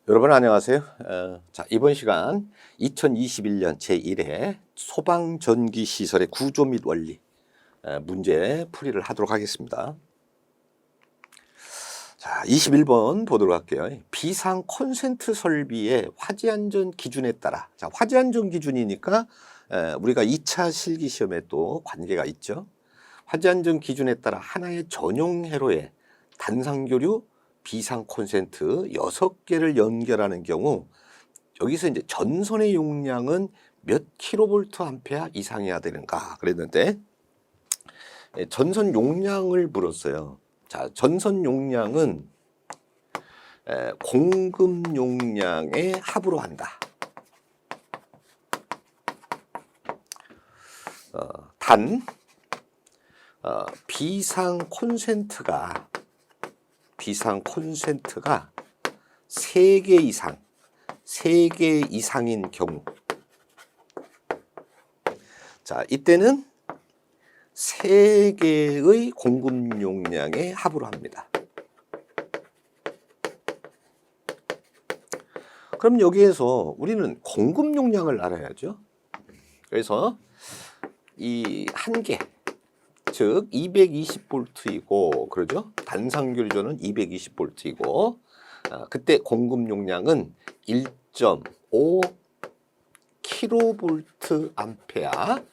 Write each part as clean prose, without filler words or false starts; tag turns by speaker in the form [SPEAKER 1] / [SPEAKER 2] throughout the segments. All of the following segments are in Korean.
[SPEAKER 1] 여러분 안녕하세요. 자, 이번 시간 2021년 제1회 소방전기시설의 구조 및 원리 문제 풀이를 하도록 하겠습니다. 자, 21번 보도록 할게요. 비상 콘센트 설비의 화재안전 기준에 따라, 자, 화재안전 기준이니까 우리가 2차 실기시험에 또 관계가 있죠. 화재안전 기준에 따라 하나의 전용 회로에 단상교류 비상 콘센트 6개를 연결하는 경우 여기서 이제 전선의 용량은 몇 킬로볼트 암페어 이상이어야 되는가 그랬는데 전선 용량을 물었어요. 자, 전선 용량은 공급 용량의 합으로 한다. 단 비상 콘센트가 3개 이상인 경우, 자, 이때는 3개의 공급 용량의 합으로 합니다. 그럼 여기에서 우리는 공급 용량을 알아야죠. 그래서 이 한 개, 즉 220V이고 그러죠. 단상교류전은 220V이고 그때 공급 용량은 1.5 킬로볼트 암페어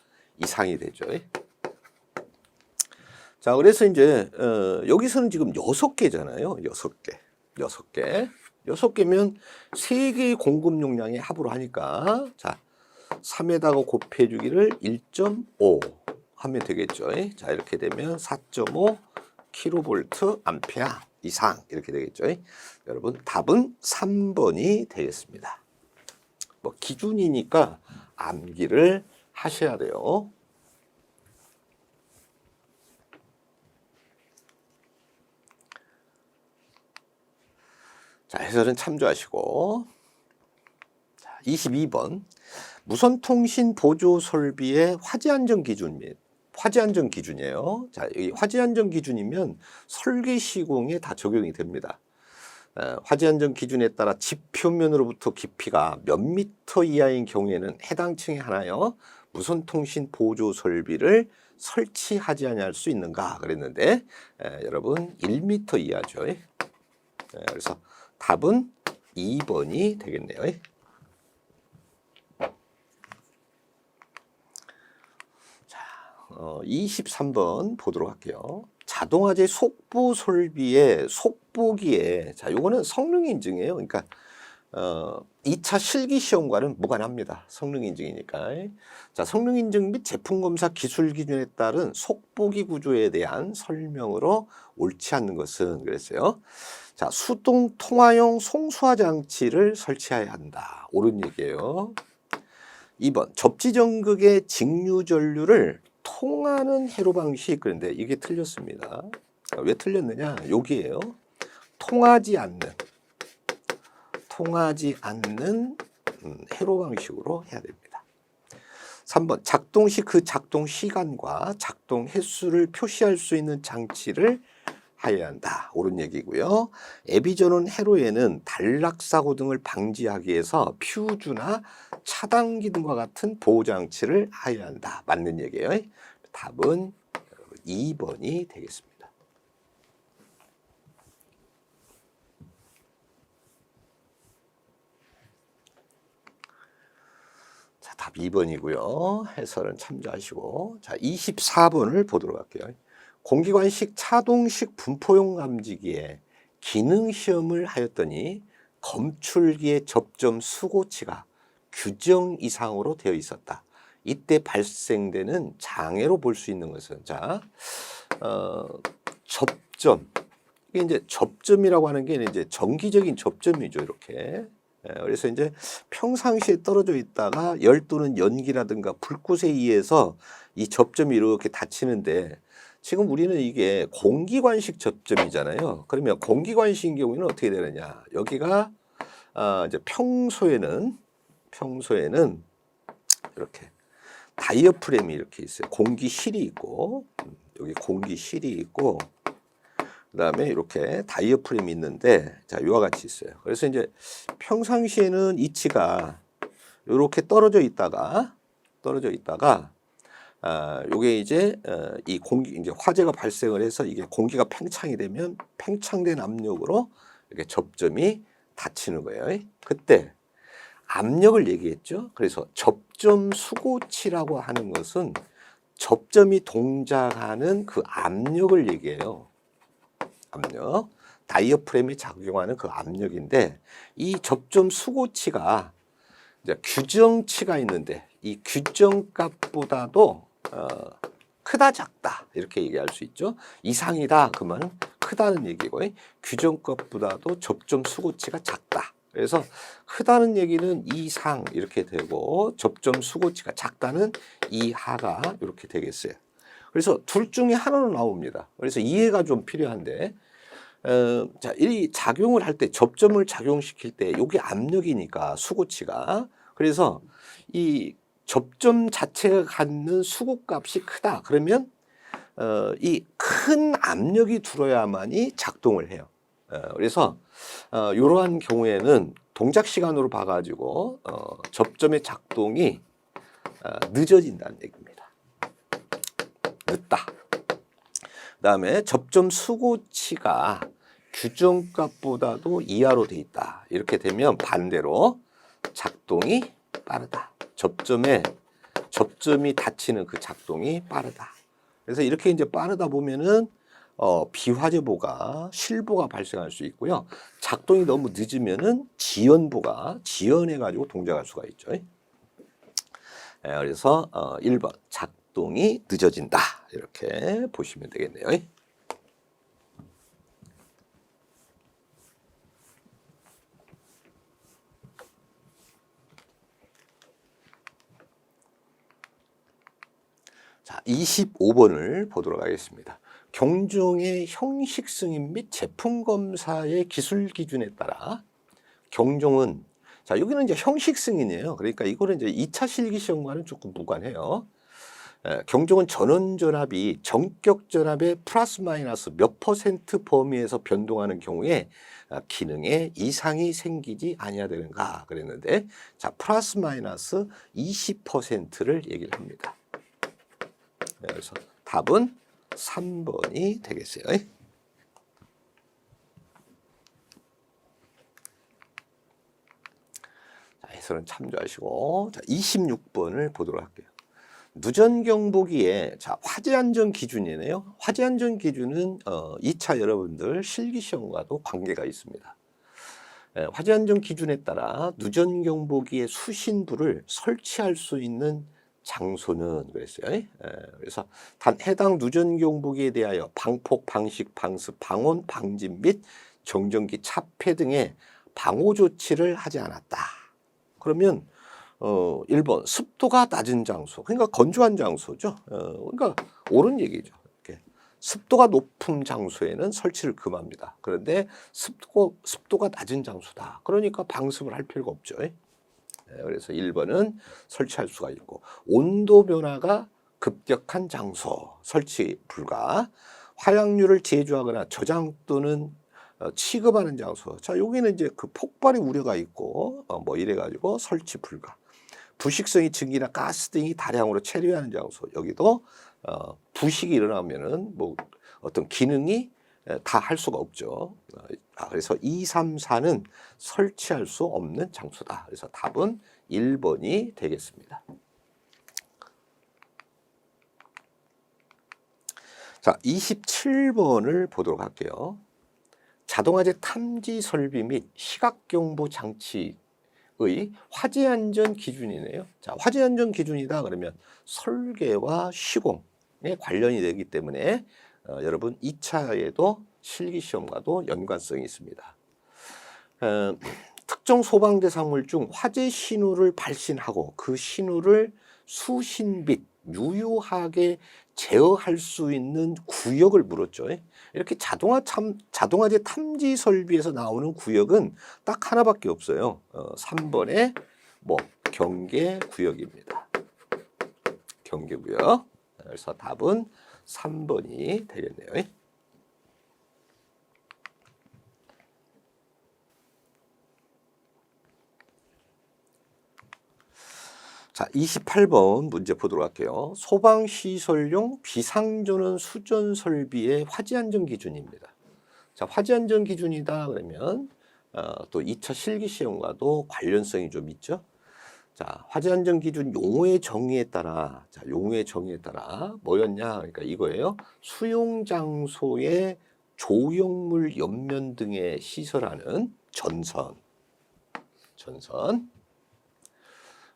[SPEAKER 1] 이상이 되죠. 자, 그래서 이제 여기서는 지금 6개잖아요. 6개면 3개의 공급 용량의 합으로 하니까, 자, 3에다가 곱해주기를 1.5 하면 되겠죠. 자, 이렇게 되면 4.5 킬로볼트 암페어 이상 이렇게 되겠죠. 여러분 답은 3번이 되겠습니다. 뭐 기준이니까 암기를 하셔야 돼요. 자, 해설은 참조하시고. 자, 22번 무선통신 보조 설비의 화재안전 기준 및 화재안전 기준이에요. 자, 이 화재안전 기준이면 설계 시공에 다 적용이 됩니다. 화재안전 기준에 따라 집 표면으로부터 깊이가 몇 미터 이하인 경우에는 해당 층에 하나요 무선통신 보조 설비를 설치하지 아니할 수 있는가 그랬는데 여러분 1미터 이하죠. 그래서 답은 2번이 되겠네요. 23번 보도록 할게요. 자동화재 속보 설비의 속보기에, 자, 요거는 성능 인증이에요. 그러니까 2차 실기 시험과는 무관합니다. 성능 인증이니까. 자, 성능 인증 및 제품 검사 기술 기준에 따른 속보기 구조에 대한 설명으로 옳지 않는 것은 그랬어요. 자, 수동 통화용 송수화 장치를 설치해야 한다. 옳은 얘기예요. 2번 접지 전극의 직류 전류를 통하는 회로 방식. 그런데 이게 틀렸습니다. 왜 틀렸느냐? 여기에요. 통하지 않는 회로 방식으로 해야 됩니다. 3번 작동 시 그 작동 시간과 작동 횟수를 표시할 수 있는 장치를 해야 한다. 옳은 얘기고요. 애비전원 회로에는 단락사고 등을 방지하기 위해서 퓨즈나 차단기 등과 같은 보호장치를 해야 한다. 맞는 얘기예요. 답은 2번이 되겠습니다. 자, 답 2번이고요. 해설은 참조하시고. 자, 24번을 보도록 할게요. 공기관식 차동식 분포용 감지기에 기능 시험을 하였더니 검출기의 접점 수고치가 규정 이상으로 되어 있었다. 이때 발생되는 장애로 볼 수 있는 것은, 자, 접점. 이게 이제 접점이라고 하는 게 이제 정기적인 접점이죠, 이렇게. 그래서 이제 평상시에 떨어져 있다가 열 또는 연기라든가 불꽃에 의해서 이 접점이 이렇게 닫히는데, 지금 우리는 이게 공기관식 접점이잖아요. 그러면 공기관식인 경우에는 어떻게 되느냐? 여기가 이제 평소에는 이렇게 다이어프램이 이렇게 있어요. 공기실이 있고 여기 공기실이 있고 그다음에 이렇게 다이어프램이 있는데 자, 이와 같이 있어요. 그래서 이제 평상시에는 이치가 이렇게 떨어져 있다가 요게 이제 이 공기 이제 화재가 발생을 해서 이게 공기가 팽창이 되면 팽창된 압력으로 이렇게 접점이 닫히는 거예요. 그때 압력을 얘기했죠. 그래서 접점 수고치라고 하는 것은 접점이 동작하는 그 압력을 얘기해요. 압력. 다이어프램이 작용하는 그 압력인데 이 접점 수고치가 이제 규정치가 있는데 이 규정값보다도 크다 작다 이렇게 얘기할 수 있죠. 이상이다 그러면 크다는 얘기고 규정값보다도 접점 수고치가 작다. 그래서 크다는 얘기는 이상 이렇게 되고 접점 수고치가 작다는 이하가 이렇게 되겠어요. 그래서 둘 중에 하나는 나옵니다. 그래서 이해가 좀 필요한데 자, 이 작용을 할 때 접점을 작용시킬 때 이게 압력이니까 수고치가 그래서 이 접점 자체가 갖는 수고값이 크다. 그러면 이 큰 압력이 들어야만이 작동을 해요. 그래서 이러한 경우에는 동작 시간으로 봐가지고 접점의 작동이 늦어진다는 얘기입니다. 늦다. 그다음에 접점 수고치가 규정값보다도 이하로 돼 있다. 이렇게 되면 반대로 작동이 빠르다. 접점이 닫히는 그 작동이 빠르다. 그래서 이렇게 이제 빠르다 보면은 비화재보가 실보가 발생할 수 있고요. 작동이 너무 늦으면은 지연해가지고 동작할 수가 있죠. 그래서 1번 작동이 늦어진다 이렇게 보시면 되겠네요. 자, 25번을 보도록 하겠습니다. 경종의 형식 승인 및 제품 검사의 기술 기준에 따라 경종은 자, 여기는 이제 형식 승인이에요. 그러니까 이거는 이제 2차 실기 시험과는 조금 무관해요. 경종은 전원 전압이 전격 전압의 플러스 마이너스 몇 퍼센트 범위에서 변동하는 경우에 기능에 이상이 생기지 아니하되는가 그랬는데 자, 플러스 마이너스 20%를 얘기를 합니다. 그래서 답은 3번이 되겠어요. 자, 해설은 참조하시고 자, 26번을 보도록 할게요. 누전경보기에 자, 화재안전 기준이네요. 화재안전 기준은 2차 여러분들 실기시험과도 관계가 있습니다. 화재안전 기준에 따라 누전경보기의 수신부를 설치할 수 있는 장소는 그랬어요. 그래서 단 해당 누전경보기에 대하여 방폭, 방식, 방습, 방온, 방진 및 정전기 차폐 등의 방호 조치를 하지 않았다. 그러면 1번 습도가 낮은 장소, 그러니까 건조한 장소죠. 그러니까 옳은 얘기죠. 이렇게. 습도가 높은 장소에는 설치를 금합니다. 그런데 습도가 낮은 장소다. 그러니까 방습을 할 필요가 없죠. 그래서 1번은 설치할 수가 있고 온도 변화가 급격한 장소 설치 불가, 화약류를 제조하거나 저장 또는 취급하는 장소. 자, 여기는 이제 그 폭발의 우려가 있고 뭐 이래 가지고 설치 불가. 부식성이 증기나 가스 등이 다량으로 체류하는 장소. 여기도 부식이 일어나면은 뭐 어떤 기능이 다 할 수가 없죠. 그래서 2, 3, 4는 설치할 수 없는 장소다. 그래서 답은 1번이 되겠습니다. 자, 27번을 보도록 할게요. 자동화재 탐지 설비 및 시각경보 장치의 화재안전 기준이네요. 자, 화재안전 기준이다 그러면 설계와 시공에 관련이 되기 때문에 여러분 2차에도 실기시험과도 연관성이 있습니다. 특정 소방 대상물 중 화재 신호를 발신하고 그 신호를 수신 및 유효하게 제어할 수 있는 구역을 물었죠. 이렇게 자동화재 탐지 설비에서 나오는 구역은 딱 하나밖에 없어요. 3번에 뭐 경계구역입니다. 경계구역. 그래서 답은 3번이 되겠네요. 자, 28번 문제 보도록 할게요. 소방시설용 비상전원 수전 설비의 화재안전 기준입니다. 자, 화재안전 기준이다 그러면 또 2차 실기 시험과도 관련성이 좀 있죠. 자, 화재안전 기준 용어의 정의에 따라, 자, 용어의 정의에 따라 뭐였냐? 그러니까 이거예요. 수용 장소에 조형물 옆면 등에 시설하는 전선.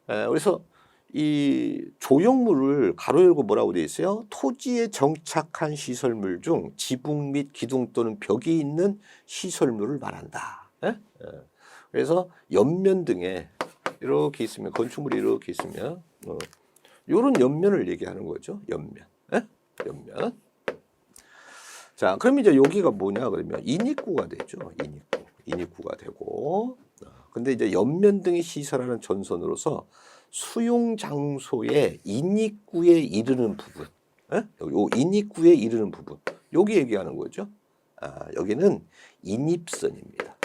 [SPEAKER 1] 그래서 이 조형물을 가로 열고 뭐라고 되어 있어요? 토지에 정착한 시설물 중 지붕 및 기둥 또는 벽이 있는 시설물을 말한다. 예? 그래서 옆면 등에 이렇게 있으면, 건축물이 이렇게 있으면 요런 옆면을 얘기하는 거죠. 옆면. 예? 옆면. 자, 그럼 이제 여기가 뭐냐 그러면 인입구가 되죠. 인입구가 되고, 근데 이제 옆면 등이 시설하는 전선으로서 수용 장소의 인입구에 이르는 부분, 예? 요 인입구에 이르는 부분, 여기 얘기하는 거죠. 여기는 인입선입니다.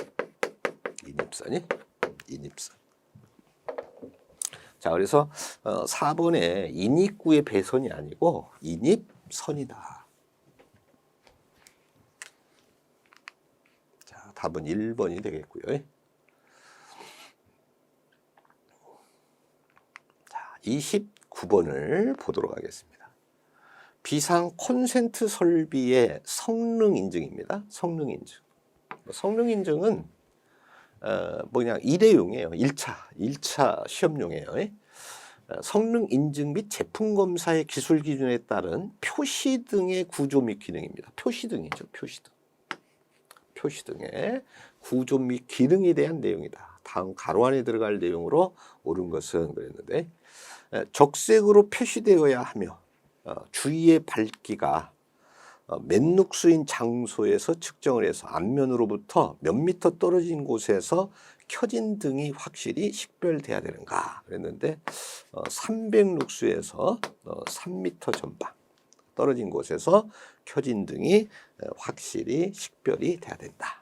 [SPEAKER 1] 인입선. 자, 그래서 4번에 인입구의 배선이 아니고 인입선이다. 자, 답은 1번이 되겠고요. 자, 29번을 보도록 하겠습니다. 비상 콘센트 설비의 성능 인증입니다. 성능 인증. 성능 인증은 그냥 일회용이에요. 1차 시험용이에요. 성능 인증 및 제품 검사의 기술 기준에 따른 표시 등의 구조 및 기능입니다. 표시 등이죠. 표시 등의 구조 및 기능에 대한 내용이다. 다음 가로 안에 들어갈 내용으로 옳은 것은 그랬는데, 적색으로 표시되어야 하며 주위의 밝기가 맨눅스인 장소에서 측정을 해서 앞면으로부터 몇 미터 떨어진 곳에서 켜진 등이 확실히 식별돼야 되는가 그랬는데, 300룩스에서 3미터 전방 떨어진 곳에서 켜진 등이 확실히 식별이 돼야 된다.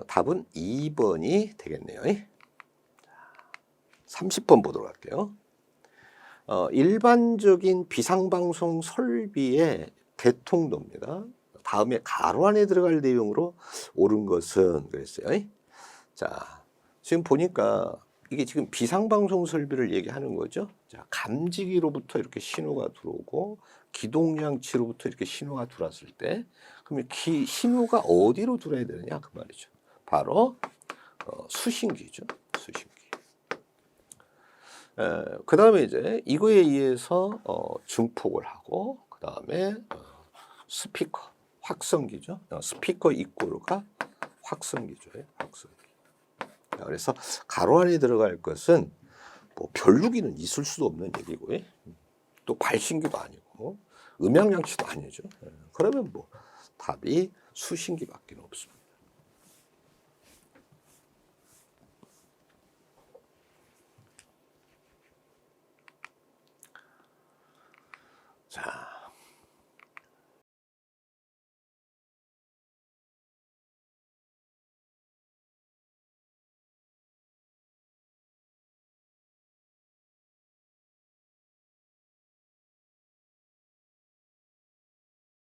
[SPEAKER 1] 답은 2번이 되겠네요. 30번 보도록 할게요. 일반적인 비상방송 설비의 개통도입니다. 다음에 가로 안에 들어갈 내용으로 옳은 것은 그랬어요. 자, 지금 보니까 이게 지금 비상방송 설비를 얘기하는 거죠. 자, 감지기로부터 이렇게 신호가 들어오고 기동장치로부터 이렇게 신호가 들어왔을 때, 그러면 신호가 어디로 들어야 되느냐 그 말이죠. 바로 수신기죠. 수신기. 그 다음에 이제 이거에 의해서 증폭을 하고, 그 다음에 스피커, 확성기죠. 스피커 입구가 확성기죠. 확성기. 그래서 가로 안에 들어갈 것은 뭐 별루기는 있을 수도 없는 얘기고요. 또 발신기도 아니고 음향장치도 아니죠. 그러면 뭐 답이 수신기밖에 없습니다. 자,